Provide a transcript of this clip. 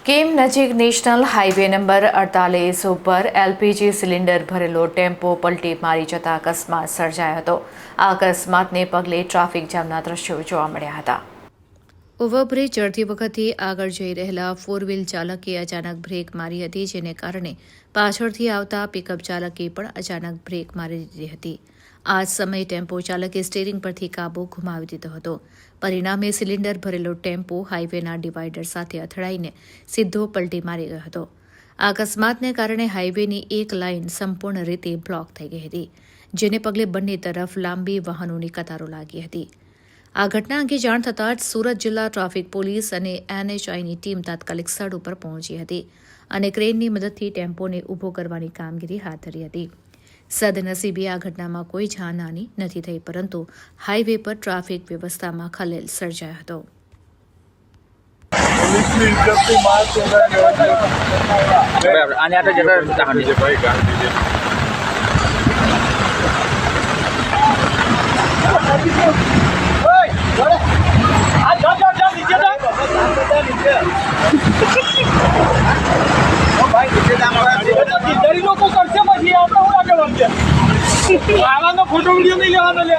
કેમ નજીક national highway number 48 ઉપર એલપીજી સિલિન્ડર ભરેલો ટેમ્પો પલટી મારી જતા અકસ્માત સર્જાયો હતો। આ અકસ્માતને પગલે ટ્રાફિક જામના દ્રશ્યો જોવા મળ્યા હતા। ઓવરબ્રિજ ચડતી વખતે આગળ જઈ રહેલા ફોર વ્હીલ ચાલકે અચાનક બ્રેક મારી હતી, જેને કારણે પાછળથી આવતા પિકઅપ ચાલકે પણ અચાનક બ્રેક મારી દીધી હતી। આ જ સમયે ટેમ્પો ચાલકે સ્ટીયરિંગ પરથી કાબુ ગુમાવી દીધો હતો। પરિણામે સિલિન્ડર ભરેલો ટેમ્પો હાઈવેના ડિવાઈડર સાથે અથડાઈને સીધો પલટી મારી ગયો હતો। આ અકસ્માતને કારણે હાઈવેની એક લાઇન સંપૂર્ણ રીતે બ્લોક થઈ ગઈ હતી, જેને પગલે બંને તરફ લાંબી વાહનોની કતારો લાગી હતી। આ ઘટના અંગે જાણ થતાં જ સુરત જિલ્લા ટ્રાફિક પોલીસ અને NHIની ટીમ તાત્કાલિક સ્થળ ઉપર પહોંચી હતી અને ક્રેનની મદદથી ટેમ્પોને ઊભો કરવાની કામગીરી હાથ ધરી હતી। સદનસીબે આ ઘટનામાં કોઈ જાનહાની નથી થઈ, પરંતુ હાઈવે પર ટ્રાફિક વ્યવસ્થામાં ખલેલ સર્જાયો હતો। આવાનો ફોટો વિડીયો નહીં લેવાનો લે।